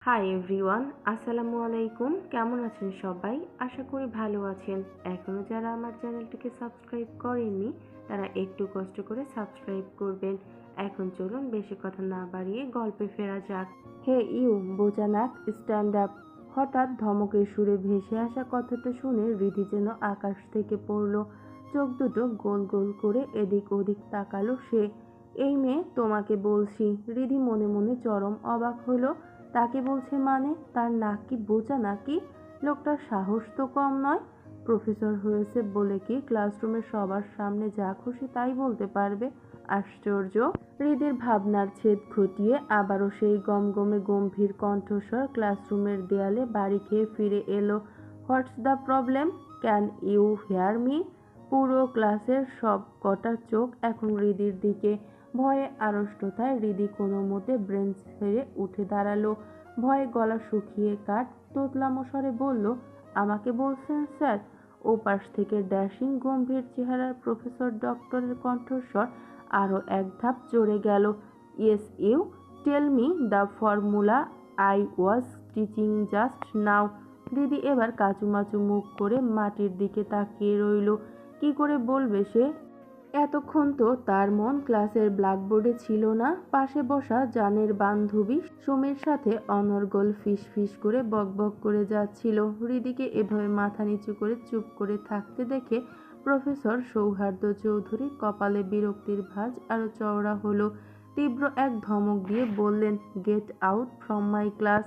Hi everyone, আসসালামু আলাইকুম। কেমন আছেন সবাই? আশা করি ভালো আছেন। এখনও যারা আমার চ্যানেলটিকে সাবস্ক্রাইব করেননি তারা একটু কষ্ট করে সাবস্ক্রাইব করবেন। এখন চলুন বেশি কথা না বাড়িয়ে গল্পে ফেরা যাক। হে ইউ বোজানাক, স্ট্যান্ড আপ। হঠাৎ ধমকের সুরে ভেসে আসা কথাটা শুনে রিধি যেন আকাশ থেকে পড়ল। চোখ দুটো গোল গোল করে এদিক ওদিক তাকালো সে। এই মেয়ে তোমাকে বলছি। রিধি মনে মনে চরম অবাক হলো। তাকে বলছে মানে? তার নাক কি বোঝা নাকি? লোকটার সাহস তো কম নয়। প্রফেসর হয়েছে বলে কি ক্লাসরুমে সবার সামনে যা খুশি তাই বলতে পারবে? আশ্চর্য। হৃদের ভাবনার ছেদ ঘটিয়ে আবারও সেই গমগমে গম্ভীর কণ্ঠস্বর ক্লাসরুমের দেয়ালে বাড়ি খেয়ে ফিরে এলো। What's the problem? Can you hear me? পুরো ক্লাসের সব কটা চোখ এখন হৃদির দিকে। ভয়ে আড়ষ্টতায় রিদি কোনো মতে ব্রেঞ্চ ছেড়ে উঠে দাঁড়ালো। ভয়ে গলা শুকিয়ে কাঠ তোতলামো স্বরে বলল, আমাকে বলছেন স্যার? ও পাশ থেকে ড্যাশিং গম্ভীর চেহারার প্রফেসর ডক্টরের কণ্ঠস্বর আরও এক ধাপ চড়ে গেল। Yes you tell me the formula I was teaching just now. দিদি এবার কাচুমাচু মুখ করে মাটির দিকে তাকিয়ে রইল। কি করে বলবে সে? এতক্ষণ তো তার মন ক্লাসের ব্ল্যাকবোর্ডে ছিল না। পাশে বসা জানের বান্ধবী সুমির সাথে অনর্গল ফিস ফিস করে বকবক করে যাচ্ছিল। হৃদিকে এভাবে মাথা নিচু করে চুপ করে থাকতে দেখে প্রফেসর সৌহার্দ্য চৌধুরীর কপালে বিরক্তির ভাঁজ আরো চওড়া হলো। তীব্র এক ধমক দিয়ে বললেন, get out from my class.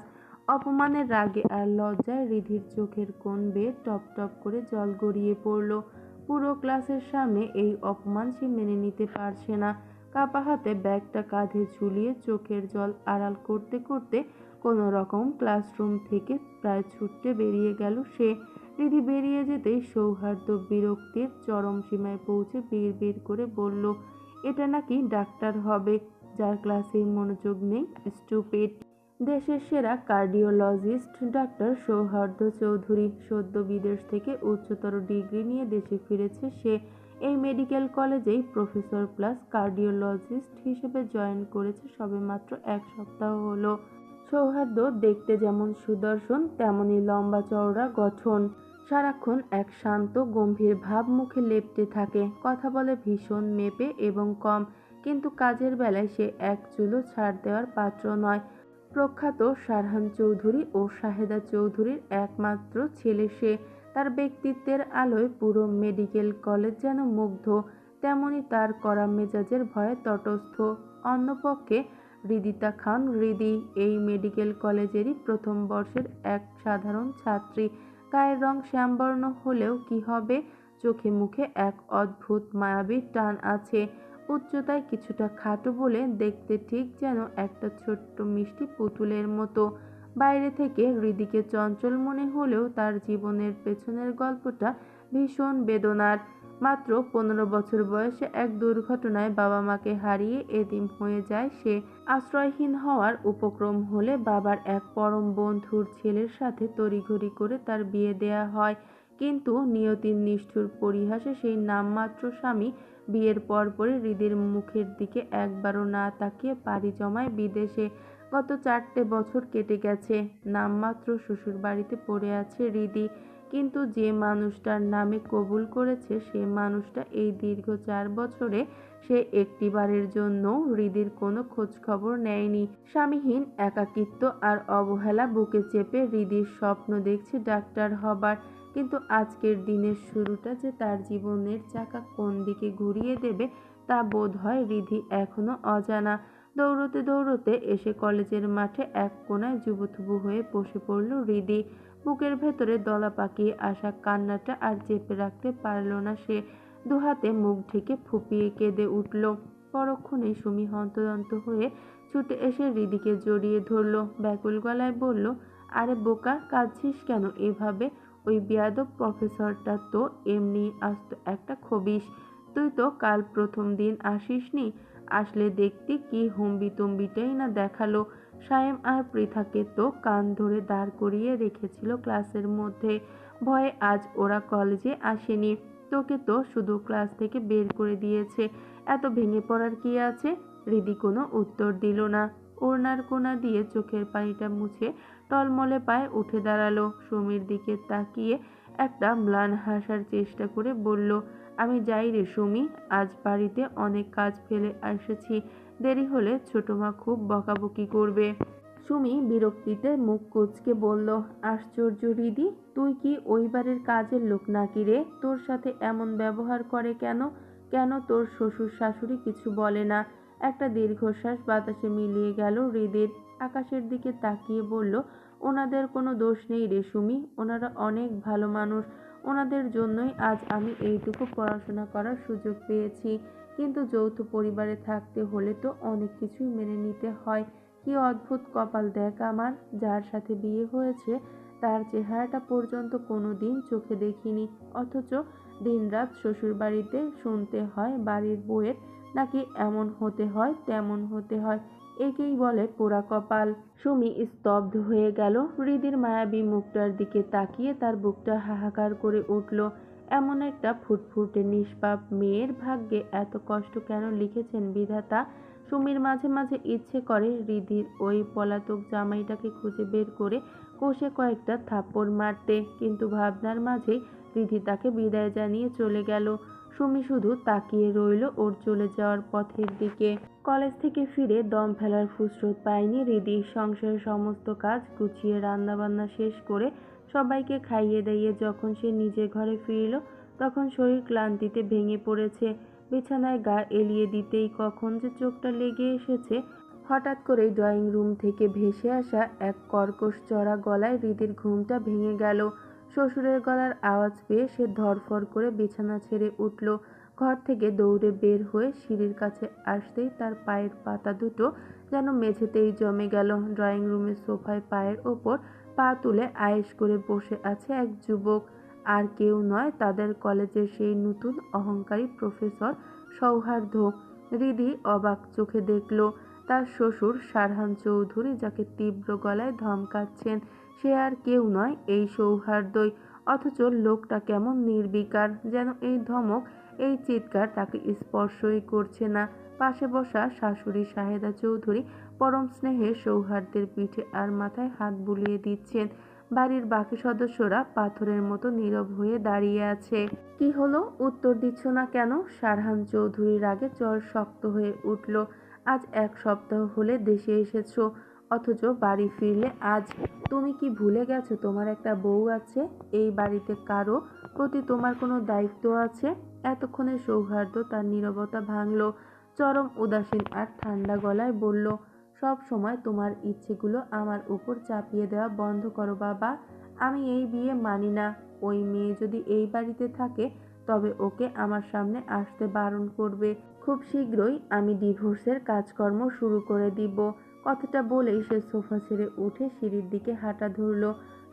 অপমানের রাগে আর লজ্জায় রিধির চোখের কোণ বেয়ে টপ টপ করে জল গড়িয়ে পড়ল। পুরো ক্লাসের সামনে এই অপমান সে মেনে নিতে পারছে না। কাপা হাতে ব্যাগটা কাঁধে ঝুলিয়ে চোখের জল আড়াল করতে করতে কোনো রকম ক্লাসরুম থেকে প্রায় ছুটতে বেরিয়ে গেল সে। রিধি বেরিয়ে যেতেই সৌহার্দ্য বিরক্তির চরম সীমায় পৌঁছে বিড় করে বলল, এটা নাকি ডাক্তার হবে, যার ক্লাসেই মনোযোগ নেই, স্টুপিড। দেশের সেরা কার্ডিওলজিস্ট ডাক্তার সৌহার্দ্য চৌধুরী সদ্য বিদেশ থেকে উচ্চতর ডিগ্রি নিয়ে দেশে ফিরেছে সে। এই মেডিকেল কলেজেই প্রফেসর প্লাস কার্ডিওলজিস্ট হিসেবে জয়েন করেছে সবেমাত্র 1 সপ্তাহ হলো। সৌহার্দ্য দেখতে যেমন সুদর্শন তেমনি লম্বা চওড়া গঠন। সারাক্ষণ এক শান্ত গম্ভীর ভাব মুখে লেপ্টে থাকে। কথা বলে ভীষণ মেপে এবং কম, কিন্তু কাজের বেলায় সে এক চুলও ছাড় দেওয়ার পাত্র নয়। প্রখ্যাত সারহান চৌধুরী ও শাহেদা চৌধুরীর একমাত্র ছেলে সে। তার ব্যক্তিত্বের আলোয় পুরো মেডিকেল কলেজ যেন মুগ্ধ, তেমনি তার কড়া মেজাজের ভয়ে তটস্থ। অন্যপক্ষে হৃদিতা খান হৃদি এই মেডিকেল কলেজেরই প্রথম বর্ষের এক সাধারণ ছাত্রী। গায়ের রং শ্যামবর্ণ হলেও কি হবে, চোখে মুখে এক অদ্ভুত মায়াবী টান আছে। উচ্চতায় কিছুটা খাটো বলে দেখতে ঠিক যেন একটা ছোট্ট মিষ্টি পুতুলের মতো। বাইরে থেকে হৃদিকে চঞ্চল মনে হলেও তার জীবনের পেছনের গল্পটা ভীষণ বেদনার। মাত্র 15 বছর বয়সে এক দুর্ঘটনায় বাবা মাকে হারিয়ে এতিম হয়ে যায় সে। আশ্রয়হীন হওয়ার উপক্রম হলে বাবার এক পরম বন্ধুর ছেলের সাথে তড়িঘড়ি করে তার বিয়ে দেয়া হয়, কিন্তু নিয়তির নিষ্ঠুর পরিহাসে সেই নামমাত্র স্বামী বিয়ের পরপরই হৃদির মুখের দিকে একবারও না তাকিয়ে পাড়ি জমায় বিদেশে। গত 4টে বছর কেটে গেছে। নামমাত্র শ্বশুর বাড়িতে পড়ে আছে হৃদি, কিন্তু যে মানুষটার নামে কবুল করেছে সে মানুষটা এই দীর্ঘ 4 বছরে সে একটিবারের জন্য হৃদির কোনো খোঁজ খবর নেয়নি। স্বামীহীন একাকিত্ব আর অবহেলা বুকে চেপে হৃদির স্বপ্ন দেখছে ডাক্তার হবার, কিন্তু আজকের দিনের শুরুটা যে তার জীবনের চাকা কোন দিকে ঘুরিয়ে দেবে তা বোধ হয় হৃদি এখনো অজানা। দৌড়তে দৌড়তে এসে কলেজের মাঠে এক কোণায় জুবুথুবু হয়ে বসে পড়ল হৃদি। বুকের ভেতরে দলা পাকিয়ে আসা কান্নাটা আর চেপে রাখতে পারল না সে। দুহাতে মুখ ঢেকে ফুপিয়ে কেঁদে উঠল। পরক্ষণেই সুমি হন্তদন্ত হয়ে ছুটে এসে হৃদিকে জড়িয়ে ধরল, ব্যাকুল গলায় বলল, আরে বোকা, কাঁদছিস কেন এভাবে? ওই বেয়াদব প্রফেসরটা তো এমনি আস্ত একটা খবিশ। তুই তো কাল প্রথম দিন আসিসনি, আসলে দেখতি কি হম্বিতম্বিটাই না দেখালো। সায়েম আর পৃথাকে তো কান ধরে দাঁড় করিয়ে রেখেছিল ক্লাসের মধ্যে। ভয়ে আজ ওরা কলেজে আসেনি। তোকে তো শুধু ক্লাস থেকে বের করে দিয়েছে। এত ভেঙে পড়ার কি আছে? হৃদি কোনো উত্তর দিল না। ওড়নার কোনা দিয়ে চোখের পানিটা মুছে টলমলে পায়ে উঠে দাঁড়ালো। সুমির দিকে তাকিয়ে একটা ম্লান হাসার চেষ্টা করে বলল, আমি যাই রে সুমি, আজ বাড়িতে অনেক কাজ ফেলে এসেছি, দেরি হলে ছোট মা খুব বকাবকি করবে। সুমি বিরক্তিতে মুখ কুঁচকে বলল, আশ্চর্য রিদি, তুই কি ওই বাড়ির কাজের লোক নাকি রে? তোর সাথে এমন ব্যবহার করে কেন? কেন তোর শ্বশুর শাশুড়ি কিছু বলে না? একটা দীর্ঘশ্বাস বাতাসে মিলিয়ে গেল হৃদির। আকাশের দিকে তাকিয়ে বলল, ওনাদের কোনো দোষ নেই রে সুমি, ওনারা অনেক ভালো মানুষ, ওনাদের জন্যই আজ আমি এইটুকু পড়াশোনা করার সুযোগ পেয়েছি। কিন্তু যৌথ পরিবারে থাকতে হলে তো অনেক কিছুই মেনে নিতে হয়। কি অদ্ভুত কপাল দেখ আমার, যার সাথে বিয়ে হয়েছে তার চেহারাটা পর্যন্ত কোনোদিন চোখে দেখিনি, অথচ দিনরাত শ্বশুরবাড়িতে শুনতে হয় বাড়ির বউয়ের নাকি এমন হতে হয় তেমন হতে হয়। একেই বলে পোড়া কপাল। সুমি স্তব্ধ হয়ে গেল। হৃদির মায়াবী মুখটার দিকে তাকিয়ে তার বুকটা হাহাকার করে উঠল। এমন একটা ফুটফুটে নিষ্পাপ মেয়ের ভাগ্যে এত কষ্ট কেন লিখেছেন বিধাতা? সুমির মাঝে মাঝে ইচ্ছে করে হৃদির ওই পলাতক জামাইটাকে খুঁজে বের করে কষে কয়েকটা থাপ্পড় মারতে, কিন্তু ভাবনার মাঝেই হৃদি তাকে বিদায় জানিয়ে চলে গেল। সুমি শুধু তাকিয়ে রইল ওর চলে যাওয়ার পথের দিকে। কলেজ থেকে ফিরে দম ফেলার ফুসরত পায়নি হৃদি। সংসারের সমস্ত কাজ গুছিয়ে রান্নাবান্না শেষ করে সবাইকে খাইয়ে দাইয়ে যখন সে নিজের ঘরে ফিরল, তখন শরীর ক্লান্তিতে ভেঙে পড়েছে। বিছানায় গা এলিয়ে দিতেই কখন যে চোখটা লেগে এসেছে। হঠাৎ করেই ড্রয়িং রুম থেকে ভেসে আসা এক কর্কশ চড়া গলায় হৃদির ঘুমটা ভেঙে গেল। শ্বশুরের গলার আওয়াজ পেয়ে সে ধরফর করে বিছানা ছেড়ে উঠল। ঘর থেকে দৌড়ে বের হয়ে সিঁড়ির কাছে আসতেই তার পায়ের পাতা দুটো যেন মেঝেতেই জমে গেল। ড্রয়িং রুমের সোফায় পায়ের ওপর পা তুলে আয়েশ করে বসে আছে এক যুবক। আর কেউ নয়, তাদের কলেজের সেই নতুন অহংকারী প্রফেসর সৌহার্দ্য। হৃদি অবাক চোখে দেখল তার শ্বশুর সারহান চৌধুরী, যাকে তীব্র গলায় ধমকাচ্ছেন, সে আর কেউ নয়, এই সৌহার্দ্যই। অথচ লোকটা কেমন নির্বিকার, যেন এই ধমক এই চিৎকার তাকে স্পর্শই করছে না। পাশে বসা শাশুড়ি শাহেদা চৌধুরী পরম স্নেহে সৌহার্দ্যের পিঠে আর মাথায় হাত বুলিয়ে দিচ্ছেন। বাড়ির বাকি সদস্যরা পাথরের মতো নীরব হয়ে দাঁড়িয়ে আছে। কি হলো, উত্তর দিচ্ছ না কেন? সারহান চৌধুরীর রাগে চর শক্ত হয়ে উঠল। আজ 1 সপ্তাহ হলে দেশে এসেছো, অথচ বাড়ি ফিরলে আজ। তুমি কি ভুলে গেছো তোমার একটা বউ আছে? এই বাড়িতে কারো প্রতি তোমার কোনো দায়িত্ব আছে? এতক্ষণে সৌহার্দ্য তার নীরবতা ভাঙল। চরম উদাসীন আর ঠান্ডা গলায় বলল, সব সময় তোমার ইচ্ছেগুলো আমার উপর চাপিয়ে দেওয়া বন্ধ করো বাবা। আমি এই বিয়ে মানি না। ওই মেয়ে যদি এই বাড়িতে থাকে তবে ওকে আমার সামনে আসতে বারণ করবে। খুব শীঘ্রই আমি ডিভোর্সের কাজকর্ম শুরু করে দিব। কথাটা বলেই সে সোফা ছেড়ে উঠে সিঁড়ির দিকে হাঁটা ধরল।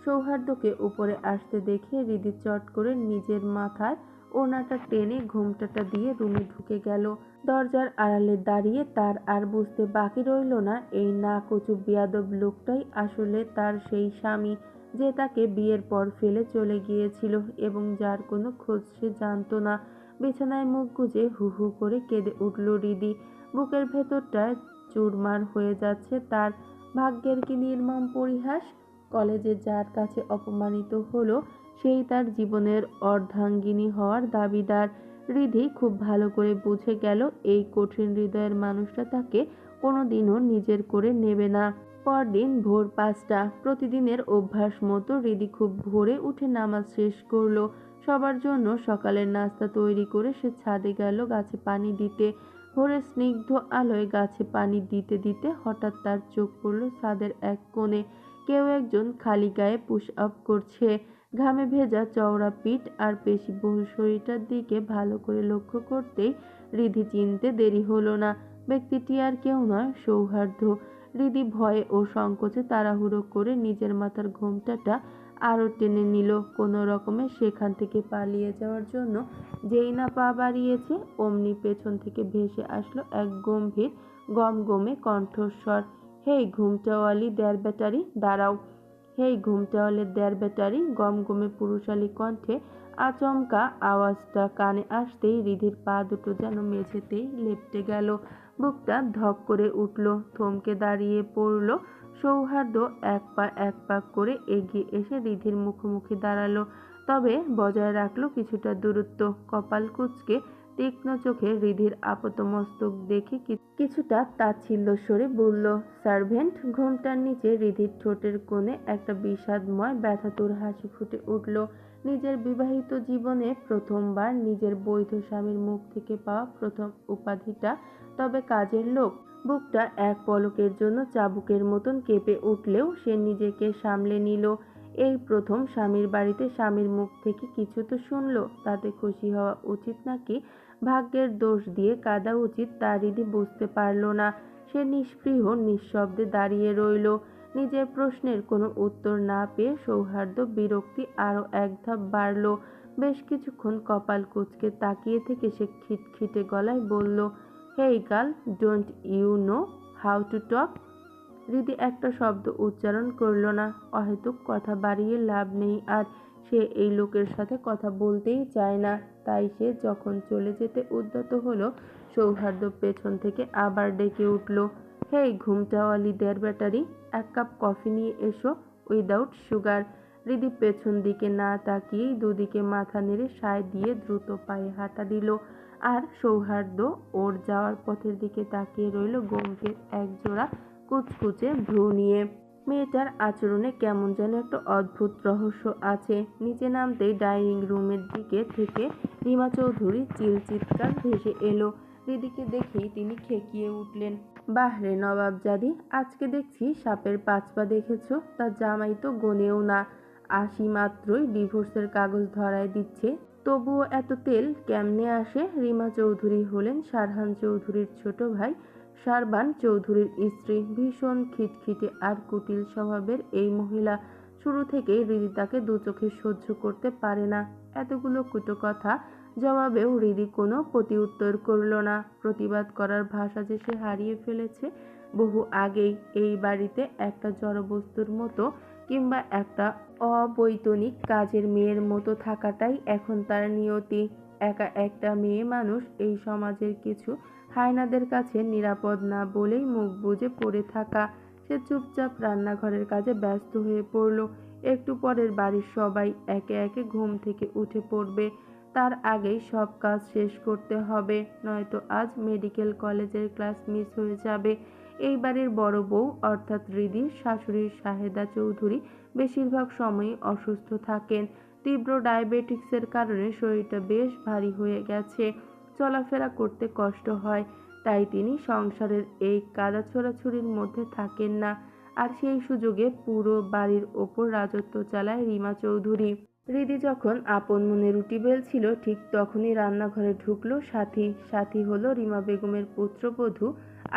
সৌহার্দ্যকে উপরে আসতে দেখে হৃদি চট করে নিজের মাথায় ওড়নাটা টেনে ঘোমটাটা দিয়ে রুমে ঢুকে গেল। দরজার আড়ালে দাঁড়িয়ে তার আর বুঝতে বাকি রইল না এই নাকচু বেয়াদব লোকটাই আসলে তার সেই স্বামী, যে তাকে বিয়ের পর ফেলে চলে গিয়েছিল এবং যার কোনো খোঁজ সে জানত না। বিছানায় মুখ গুজে হু হু করে কেঁদে উঠল হৃদি। বুকের ভেতরটায় চুরমার হয়ে যাচ্ছে তার। ভাগ্যের কি নির্মম পরিহাস! কলেজে যার কাছে অপমানিত হলো সেই তার জীবনের অর্ধাঙ্গিনী হওয়ার দাবিদার। হৃদি খুব ভালো করে বুঝে গেল এই কঠিন হৃদয়ের মানুষটা তাকে কোনোদিনও নিজের করে নেবে না। পরদিন ভোর 5টা। প্রতিদিনের অভ্যাস মতো হৃদি খুব ভোরে উঠে নামাজ শেষ করলো। সবার জন্য সকালের নাস্তা তৈরি করে সে ছাদে গেল গাছে পানি দিতে। ভোরের স্নিগ্ধ আলোয় গাছে পানি দিতে দিতে হঠাৎ তার চোখ পড়ল ছাদের এক কোণে। কেউ একজন খালি গায়ে পুশ আপ করছে। ঘামে ভেজা চওড়া পিঠ আর পেশিবহুল শরীরটার দিকে ভালো করে লক্ষ্য করতেই হৃদি চিনতে দেরি হলো না। ব্যক্তিটি আর কেউ নয়, সৌহার্দ্য। হৃদি ভয়ে ও সংকোচে তাড়াহুড়ো করে নিজের মাথার ঘোমটাটা আরো টেনে নিল কোনো রকমে সেখান থেকে পালিয়ে যাওয়ার জন্য। যেই না পা বাড়িয়েছে অমনি পেছন থেকে ভেসে আসলো এক গম্ভীর গমগমে কণ্ঠস্বর, হেই ঘুমটাওয়ালি দেড় ব্যাটারি, দাঁড়াও। হেই ঘুমটাওয়ালি দেড় ব্যাটারি। গমগমে পুরুষালী কণ্ঠে আচমকা আওয়াজটা কানে আসতেই হৃদির পা দুটো যেন মেঝেতেই লেপ্টে গেল। বুকটা ধক করে উঠল, থমকে দাঁড়িয়ে পড়ল। সৌহার্দ্য এক পা করে এগিয়ে এসে রিধির মুখোমুখি দাঁড়ালো, তবে বজায় রাখলো কিছুটা দূরত্ব। কপাল কুঁচকে তীক্ষ্ণ চোখে রিধির আপাতমস্তক দেখে কিছুটা তাচ্ছিল্য স্বরে বলল, সার্ভেন্ট। ঘোমটার নিচে রিধির ঠোঁটের কোণে একটা বিষাদময় ব্যথাতুর হাসি ফুটে উঠল। নিজের বিবাহিত জীবনে প্রথমবার নিজের বৈধ স্বামীর মুখ থেকে পাওয়া প্রথম উপাধিটা তবে কাজের লোক। বুকটা এক পলকের জন্য চাবুকের মতন কেঁপে উঠলেও সে নিজেকে সামলে নিল। এই প্রথম স্বামীর বাড়িতে স্বামীর মুখ থেকে কিছু তো শুনল, তাতে খুশি হওয়া উচিত নাকি ভাগ্যের দোষ দিয়ে কাঁদা উচিত তা রিধি বুঝতে পারল না। সে নিস্পৃহ নিঃশব্দে দাঁড়িয়ে রইল। নিজের প্রশ্নের কোনো উত্তর না পেয়ে সৌহার্দ্য বিরক্তি আরও এক ধাপ বাড়ল। বেশ কিছুক্ষণ কপাল কুঁচকে তাকিয়ে থেকে সে খিটখিটে গলায় বলল, hey girl, don't you know how to talk? Riddhi একটা শব্দ উচ্চারণ করল না। অহেতুক কথা বাড়িয়ে লাভ নেই, আর সে এই লোকের সাথে কথা বলতেই চায় না। তাই সে যখন চলে যেতে উদ্যত হলো, সৌহার্দ্য পেছন থেকে আবার ডেকে উঠল, হেই ঘুমটাওয়ালিদের ব্যাটারি, এক কাপ কফি নিয়ে এসো, উইদাউট সুগার। রিধি পেছন দিকে না তাকিয়েই দুদিকে মাথা নেড়ে সায় দিয়ে দ্রুত পায়ে হাঁটা দিল, আর সৌহার্দ্য ওর যাওয়ার পথের দিকে তাকিয়ে রইল গম্ভীর একজোড়া কুচকুচে ভ্রু নিয়ে। মেয়েটার আচরণে কেমন যেন একটা অদ্ভুত রহস্য আছে। নিচে নামতেই ডাইনিং রুমের দিকে থেকে রিমা চৌধুরী চিৎকার ভেসে এলো। রিধিকে দেখেই তিনি খেকিয়ে উঠলেন, বাহ রে নবাবজাদি, আজকে দেখছি সাপের 5 পা দেখেছো। তার জামাই তো গোনেও না, 80 মাত্রই ডিভোর্সের কাগজ ধরায় দিচ্ছে, তবুও এত তেল কেমনে আসে? রিমা চৌধুরী হলেন সারহান চৌধুরীর ছোট ভাই, সারবান চৌধুরীর স্ত্রী। ভীষণ খিটখিটে আর কুটিল স্বভাবের এই মহিলা। শুরু থেকেই রিধি তাকে দু চোখে সহ্য করতে পারে না। এতগুলো কুটো কথা জবাবেও রিধি কোনো প্রতিউত্তর করল না। প্রতিবাদ করার ভাষা যে সে হারিয়ে ফেলেছে বহু আগেই। এই বাড়িতে একটা জড়বস্তুর মতো কিংবা একটা অবৈতনিক কাজের মেয়ের মতো থাকাটাই এখন তার নিয়তি। একা একটা মেয়ে মানুষ এই সমাজের কিছু হায়নাদের কাছে নিরাপদ না বলেই মুখ বুজে পড়ে থাকা। সে চুপচাপ রান্নাঘরের কাজে ব্যস্ত হয়ে পড়ল। একটু পরের বাড়ির সবাই একে একে ঘুম থেকে উঠে পড়বে, তার আগেই সব কাজ শেষ করতে হবে, নয়তো আজ মেডিকেল কলেজের ক্লাস মিস হয়ে যাবে। এই বাড়ির বড় বউ অর্থাৎ রিধির শাশুড়ি শাহেদা চৌধুরী বেশিরভাগ সময়ই অসুস্থ থাকেন। তীব্র ডায়াবেটিক্সের কারণে শরীরটা বেশ ভারী হয়ে গেছে, চলাফেরা করতে কষ্ট হয়, তাই তিনি সংসারের এই কাদা ছোড়াছুড়ির মধ্যে থাকেন না। আর সেই সুযোগে পুরো বাড়ির ওপর রাজত্ব চালায় রিমা চৌধুরী। রিধি যখন আপন মনে রুটি বেলছিল, ঠিক তখনই রান্নাঘরে ঢুকলো সাথী। সাথী হলো রিমা বেগমের পুত্রবধূ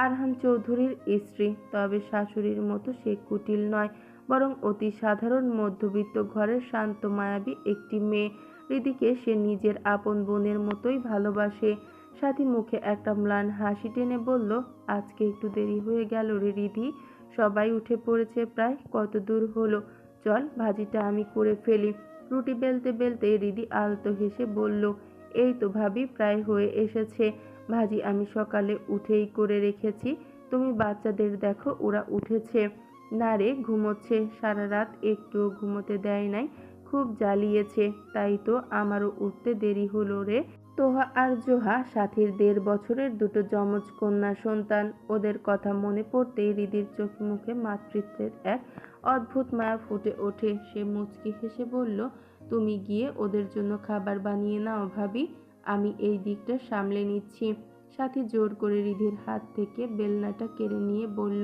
আরহান চৌধুরীর স্ত্রী। তবে শাশুড়ির মতো সে কুটিল নয়, বরং অতি সাধারণ মধ্যবিত্ত ঘরের শান্ত মায়াবী একটি মেয়ে। রিধিকে সে নিজের আপন বোনের মতোই ভালোবাসে। সাথী মুখে একটা ম্লান হাসি টেনে বলল, আজকে একটু দেরি হয়ে গেল রে রিধি, সবাই উঠে পড়েছে প্রায়, কত দূর হলো, চল ভাজিটা আমি করে ফেলি। রুটি বেলতে বেলতে রিধি আলতো হেসে বলল, এই তো ভাবি প্রায় হয়ে এসেছে, ভাজি আমি সকালে উঠেই করে রেখেছি, তুমি বাচ্চাদের দেখো ওরা উঠেছে। না রে, ঘুমোচ্ছে, সারা রাত একটুও ঘুমোতে দেয় নাই, খুব জ্বালিয়েছে, তাই তো আমারও উঠতে দেরি হলো রে। তোহা আর জোহা সাথীর 1.5 বছরের দুটো যমজ কন্যা সন্তান। ওদের কথা মনে পড়তেই রিধির চোখে মুখে মাতৃত্বের এক অদ্ভুত মায়া ফুটে ওঠে। সে মুচকি হেসে বলল, তুমি গিয়ে ওদের জন্য খাবার বানিয়ে নাও ভাবি, আমি এই দিকটা সামলে নিচ্ছি। সাথী জোর করে রিধির হাত থেকে বেলনাটা কেড়ে নিয়ে বলল,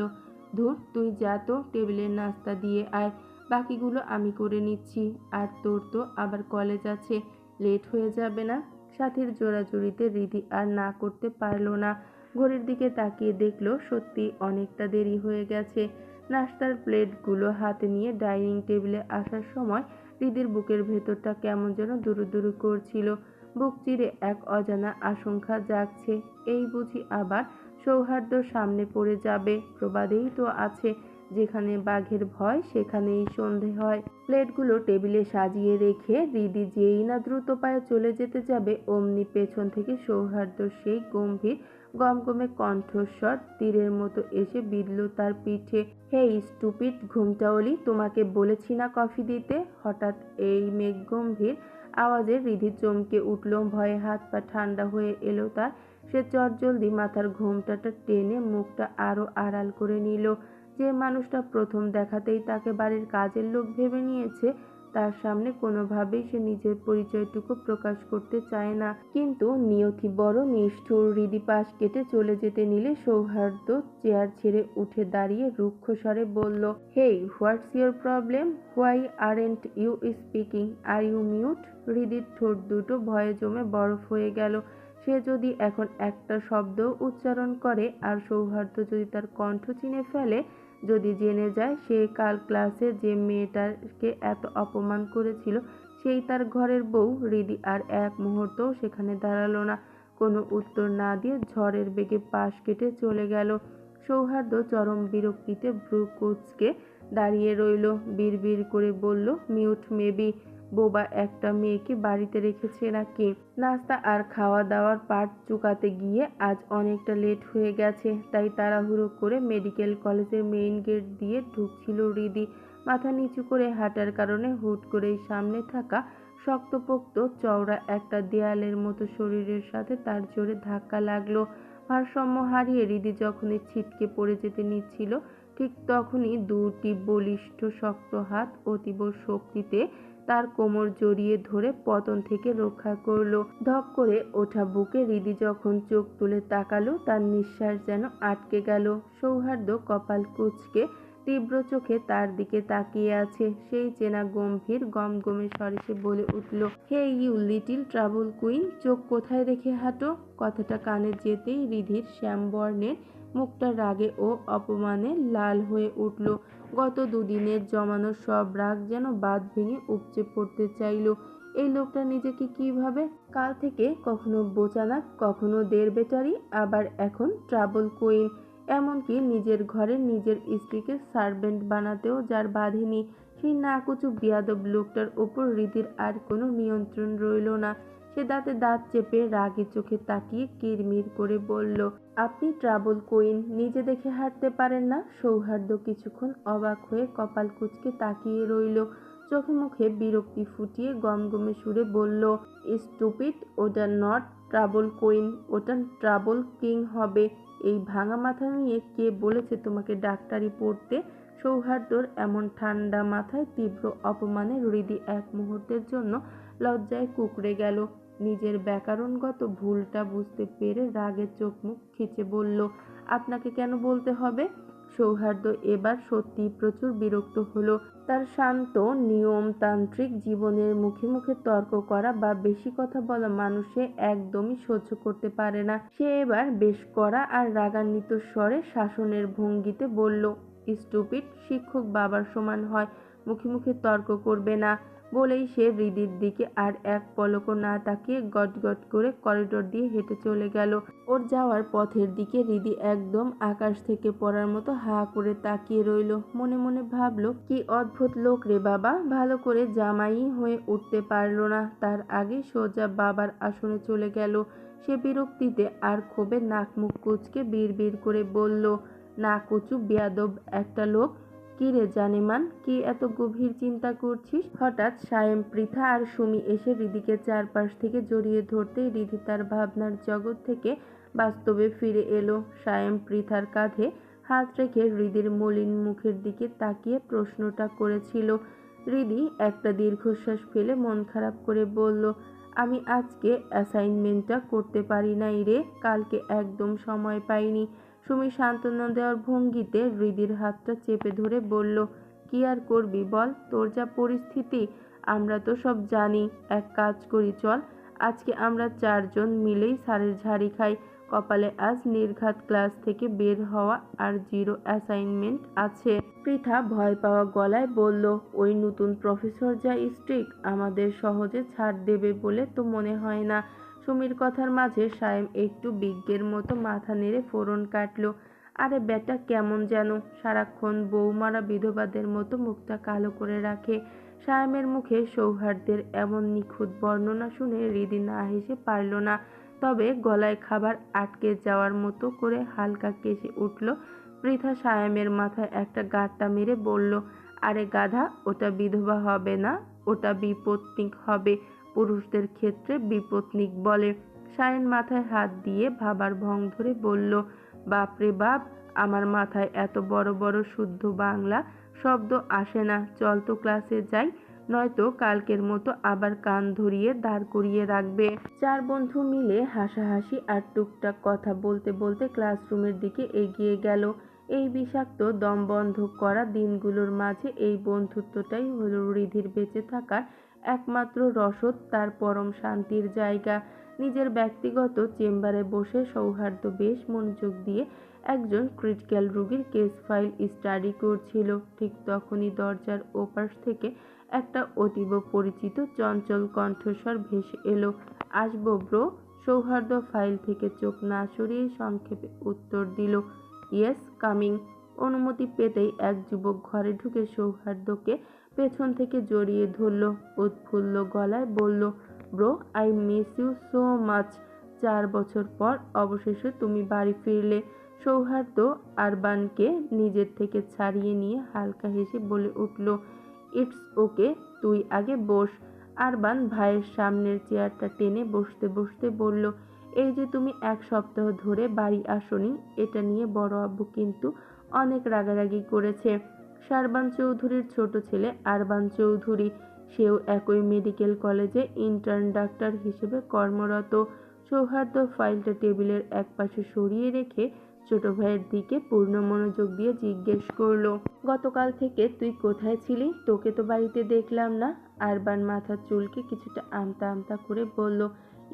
ধুর, তুই যা তো, টেবিলের নাস্তা দিয়ে আয়, বাকিগুলো আমি করে নিচ্ছি। আর তোর তো আবার কলেজ আছে, লেট হয়ে যাবে না? সাথীর জোরাজুরিতে রিধি আর না করতে পারল না। ঘড়ির দিকে তাকিয়ে দেখলো সত্যি অনেকটা দেরি হয়ে গেছে। নাস্তার প্লেটগুলো হাতে নিয়ে ডাইনিং টেবিলে আসার সময় রিধির বুকের ভেতরটা কেমন যেন দুরু করছিল। বুক চিরে এক অজানা আশঙ্কা জাগছে, এই বুঝি আবার সৌহার্দ্যর সামনে পড়ে যাবে। প্রবাদেই তো আছে, যেখানে বাঘের ভয় সেখানেই সন্ধে হয়। প্লেটগুলো টেবিলে সাজিয়ে রেখে রিধি যেই না দ্রুত পায়ে চলে যেতে যাবে, অমনি পেছন থেকে সৌহার্দ্যর সেই গম্ভীর গমগমে কণ্ঠস্বর তীরের মতো এসে বিঁধল তার পিঠে। হেই স্টুপিড ঘুমটাওয়ালি, তোমাকে বলেছি না কফি দিতে। হঠাৎ এই মেঘগম্ভীর আওয়াজে রিধি চমকে উঠল, ভয়ে হাত পা ঠান্ডা হয়ে এলো তার। সে চটজলদি মাথার ঘোমটাটা টেনে মুখটা আরো আড়াল করে নিল। যে মানুষটা প্রথম দেখাতেই তাকে বাড়ির কাজের লোক ভেবে নিয়েছে, তার সামনে কোনোভাবেই সে নিজের পরিচয়টুকু প্রকাশ করতে চায় না। কিন্তু নিয়তি বড় নিষ্ঠুর। হৃদি পাশ কেটে চলে যেতে নিলে সৌহার্দ্য চেয়ার ছেড়ে উঠে দাঁড়িয়ে রুক্ষ স্বরে বলল, hey, what's your problem? Why aren't you speaking? Are you mute? হৃদির ঠোঁট দুটো ভয়ে জমে বরফ হয়ে গেল। সে যদি এখন একটা শব্দ উচ্চারণ করে আর সৌহার্দ্য যদি তার কণ্ঠ চিনে ফেলে, যদি জেনে যায় সে কাল ক্লাসে যে মেয়েটাকে এত অপমান করেছিল সেই তার ঘরের বউ। হৃদি আর এক মুহূর্তও সেখানে দাঁড়ালো না। কোনো উত্তর না দিয়ে ঝড়ের বেগে পাশ কেটে চলে গেল। সৌহার্দ্য চরম বিরক্তিতে ভ্রু কুঁচকে দাঁড়িয়ে রইল। বিড়বিড় করে বলল, মিউট মেবি। বোবা একটা মেয়েকে বাড়িতে রেখেছে নাকি? নাস্তা আর খাওয়া দাওয়ার পাট চুকাতে গিয়ে আজ অনেকটা লেট হয়ে গেছে, তাই তাড়াহুড়ো করে মেডিকেল কলেজের মেইন গেট দিয়ে ঢুকছিল হৃদি। মাথা নিচু করে হাঁটার কারণে হুট করেই সামনে থাকা শক্তপোক্ত চওড়া একটা দেয়ালের মতো শরীরের সাথে তার জোরে ধাক্কা লাগলো। ভারসাম্য হারিয়ে হৃদি যখনই ছিটকে পড়ে যেতে নিচ্ছিল, ঠিক তখনই দুটি বলিষ্ঠ শক্ত হাত অতীব শক্তিতে তার কোমর জড়িয়ে ধরে পতন থেকে রক্ষা করলো। ধক করে ওঠা বুকে হৃদি যখন চোখ তুলে তাকালো, তার নিঃশ্বাস যেন আটকে গেল। সৌহার্দ্য কপাল কুঁচকে তীব্র চোখে তার দিকে তাকিয়ে আছে। সেই চেনা গম্ভীর গমগমে স্বরে সে বলে উঠল, hey you little trouble queen, চোখ কোথায় রেখে হাঁটো? কথাটা কানে যেতেই হৃদির শ্যামবর্ণের মুখটা রাগে ও অপমানে লাল হয়ে উঠল। গত দুদিনের জমানো সব রাগ যেন বাঁধ ভেঙে উপচে পড়তে চাইল। এই লোকটা নিজেকে কি ভাবে? কাল থেকে কখনো বোচানাক, কখনো দের বেটারি, আবার এখন ট্রাবল কুইন। এমনকি নিজের ঘরে নিজের স্ত্রীকে সার্ভেন্ট বানাতেও যার বাঁধেনি, সেই নাকুচু বিয়াদব লোকটার ওপর হৃদির আর কোনো নিয়ন্ত্রণ রইল না। সে দাঁতে দাঁত চেপে রাগী চোখে তাকিয়ে কিরমির করে বলল, আপনি ট্রাবল কুইন, নিজে দেখে হাঁটতে পারেন না? সৌহার্দ্য কিছুক্ষণ অবাক হয়ে কপাল কুঁচকে তাকিয়ে রইল। চোখে মুখে বিরক্তি ফুটিয়ে গমগমে সুরে বলল, স্টুপিড, ওটা নট ট্রাবল কুইন, ওটা ট্রাবল কিং হবে। এই ভাঙা মাথা নিয়ে কে বলেছে তোমাকে ডাক্তারি পড়তে? সৌহার্দ্যর এমন ঠান্ডা মাথায় তীব্র অপমানে হৃদি এক মুহূর্তের জন্য লজ্জায় কুঁকড়ে গেল। নিজের ব্যাকরণগত ভুলটা বুঝতে পেরে রাগে চোখ মুখ খিচে বলল, আপনাকে কেন বলতে হবে? সৌহার্দ্য এবার সত্যি প্রচুর বিরক্ত হলো। তার শান্ত নিয়মতান্ত্রিক জীবনের মুখে মুখে তর্ক করা বা বেশি কথা বলা মানুষে একদমই সহ্য করতে পারে না। সে এবার বেশ কড়া আর রাগান্বিত স্বরে শাসনের ভঙ্গিতে বলল, স্টুপিড, শিক্ষক বাবার সমান হয়, মুখে মুখে তর্ক করবে না। বলেই সে হৃদির দিকে আর এক পলকও না তাকিয়ে গটগট করে করিডোর দিয়ে হেঁটে চলে গেল। ওর যাওয়ার পথের দিকে হৃদি একদম আকাশ থেকে পড়ার মতো হা করে তাকিয়ে রইল। মনে মনে ভাবলো, কি অদ্ভুত লোক রে বাবা, ভালো করে জামাই হয়ে উঠতে পারলো না, তার আগে সোজা বাবার আসনে চলে গেল। সে বিরক্তিতে আর ক্ষোভে নাক মুখ কুঁচকে বিড়বিড় করে বলল, নাকুচু বেয়াদব একটা লোক। কি রে জানেমান, কি এত গভীর চিন্তা করছিস? হঠাৎ সায়েম, পৃথা আর সুমি এসে হৃদিকে চারপাশ থেকে জড়িয়ে ধরতেই হৃদি তার ভাবনার জগৎ থেকে বাস্তবে ফিরে এলো। সায়েম পৃথার কাঁধে হাত রেখে হৃদির মলিন মুখের দিকে তাকিয়ে প্রশ্নটা করেছিল। হৃদি একটা দীর্ঘশ্বাস ফেলে মন খারাপ করে বলল, আমি আজকে অ্যাসাইনমেন্টটা করতে পারি নাই রে, কালকে একদম সময় পাইনি। সুমি সান্ত্বনা দেওয়ার ভঙ্গিতে হৃদির হাতটা চেপে ধরে বলল, কি আর করবি বল, তোর যা পরিস্থিতি আমরা তো সব জানি। এক কাজ করি চল, আজকে আমরা চারজন মিলেই স্যারের ঝাড়ি খাই। কপালে আজ নির্ঘাত ক্লাস থেকে বের হওয়া আর 0 অ্যাসাইনমেন্ট আছে। পৃথা ভয় পাওয়া গলায় বলল, ওই নতুন প্রফেসর যা স্ট্রিক্ট, আমাদের সহজে ছাড় দেবে বলে তো মনে হয় না। সুমির কথার মাঝে সায়েম একটু বিজ্ঞের মতো মাথা নেড়ে ফোড়ন কাটল। আরে বেটা কেমন যেন সারাক্ষণ বৌমারা বিধবাদের মতো মুখটা কালো করে রাখে। সায়েমের মুখে সৌহার্দ্যের এমন নিখুঁত বর্ণনা শুনে হৃদি না হেসে পারল না। তবে গলায় খাবার আটকে যাওয়ার মতো করে হালকা কেসে উঠল। পৃথা সায়েমের মাথায় একটা গাঁটটা মেরে বলল, আরে গাধা, ওটা বিধবা হবে না, ওটা বিপত্নিক হবে। পুরুষদের ক্ষেত্রে বিপত্নিক বলে। সায়েন মাথায় হাত দিয়ে ভাবার ভং ধরে বলল, বাপরে বাপ, আমার মাথায় এত বড় বড় শুদ্ধ বাংলা শব্দ আসে না। চল তো ক্লাসে যাই, নয়তো কালকের মতো আবার কান ধরিয়ে দাঁড় করিয়ে রাখবে। চার বন্ধু মিলে হাসাহাসি আর টুকটাক কথা বলতে বলতে ক্লাসরুমের দিকে এগিয়ে গেল। এই বিষাক্ত দম বন্ধ করা দিনগুলোর মাঝে এই বন্ধুত্বটাই হলো রিধির বেঁচে থাকার একমাত্র রসদ, তার পরম শান্তির জায়গা। নিজের ব্যক্তিগত চেম্বারে বসে সৌহার্দ্য বেশ মনোযোগ দিয়ে একজন ক্রিটিক্যাল রোগীর কেস ফাইল স্টাডি করছিল। ঠিক তখনই দরজার ওপাশ থেকে একটা অতীব পরিচিত চঞ্চল কণ্ঠস্বর ভেসে এলো, আসবো ব্রো? সৌহার্দ্য ফাইল থেকে চোখ না সরিয়ে সংক্ষেপে উত্তর দিল, ইয়েস কামিং। অনুমতি পেতেই এক যুবক ঘরে ঢুকে সৌহার্দ্যকে পেছন থেকে জড়িয়ে ধরল, উৎফুল্ল গলায় বলল, bro, I miss you so much. 4 বছর পর অবশেষে তুমি বাড়ি ফিরলে। সৌহার্দ্য আরবানকে নিজের থেকে ছাড়িয়ে নিয়ে হালকা হেসে বলে উঠল, ইটস ওকে, তুই আগে বস। আরবান ভাইয়ের সামনের চেয়ারটা টেনে বসতে বসতে বলল, এই যে তুমি 1 সপ্তাহ ধরে বাড়ি আসোনি, এটা নিয়ে বড় আব্বু কিন্তু অনেক রাগারাগি করেছে। শারবান চৌধুরীর ছোট ছেলে আরবান চৌধুরী, সেও একই মেডিকেল কলেজে ইন্টার্ন ডাক্তার হিসেবে কর্মরত। সৌহার্দ্য ফাইলটা টেবিলের একপাশে সরিয়ে রেখে ছোট ভাইয়ের দিকে পূর্ণ মনোযোগ দিয়ে জিজ্ঞেস করলো, গতকাল থেকে তুই কোথায় ছিলি? তোকে তো বাড়িতে দেখলাম না। আরবান মাথা চুলকে কিছুটা আমতা আমতা করে বলল,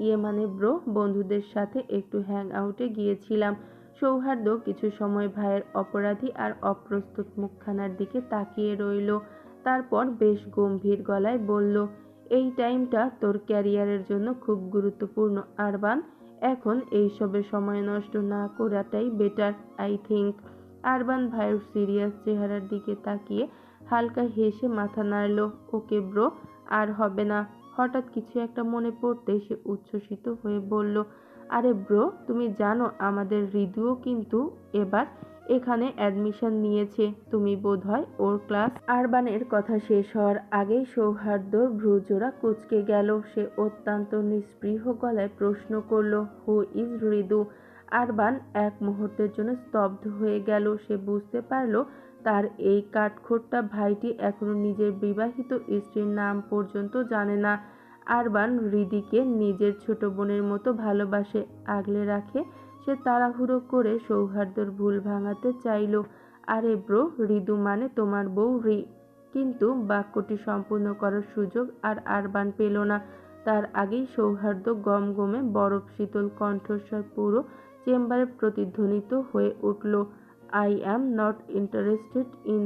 ইয়ে মানে ব্রো, বন্ধুদের সাথে একটু হ্যাং আউটে গিয়েছিলাম। সৌহার্দ্য কিছু সময় ভাইয়ের অপরাধী আর অপ্রস্তুত মুখখানার দিকে তাকিয়ে রইল, তারপর বেশ গম্ভীর গলায় বলল, এই টাইমটা তোর ক্যারিয়ারের জন্য খুব গুরুত্বপূর্ণ আরবান। এখন এইসবে সময় নষ্ট না করাটাই বেটার, আই থিঙ্ক। আরবান ভাইয়ের সিরিয়াস চেহারার দিকে তাকিয়ে হালকা হেসে মাথা নাড়ল, ওকে ব্রো, আর হবে না। হঠাৎ কিছু একটা মনে পড়তে সে উচ্ছ্বসিত হয়ে বলল, আরে ব্রো, তুমি জানো আমাদের হৃদুও কিন্তু এবার এখানে অ্যাডমিশন নিয়েছে। তুমি বোধহয় ওর ক্লাস। আরবানের কথা শেষ হওয়ার আগেই সৌহার্দ্যর ভ্রুজোড়া কুঁচকে গেল। সে অত্যন্ত নিস্পৃহ গলায় প্রশ্ন করল, হু ইজ হৃদু? আরবান এক মুহূর্তের জন্য স্তব্ধ হয়ে গেল। সে বুঝতে পারল তার এই কাঠখোট্টা ভাইটি এখনো নিজের বিবাহিত স্ত্রীর নাম পর্যন্ত জানে না। আরবান হৃদিকে নিজের ছোট বোনের মতো ভালোবাসে, আগলে রাখে। সে তাড়াহুড়ো করে সৌহার্দ্যর ভুল ভাঙাতে চাইল, আরে ব্রো, হৃদু মানে তোমার বউ রি। কিন্তু বাক্যটি সম্পূর্ণ করার সুযোগ আর আরবান পেল না। তার আগেই সৌহার্দ্য গমগমে বরফ শীতল কণ্ঠস্বর পুরো চেম্বারে প্রতিধ্বনিত হয়ে উঠল, I am not interested in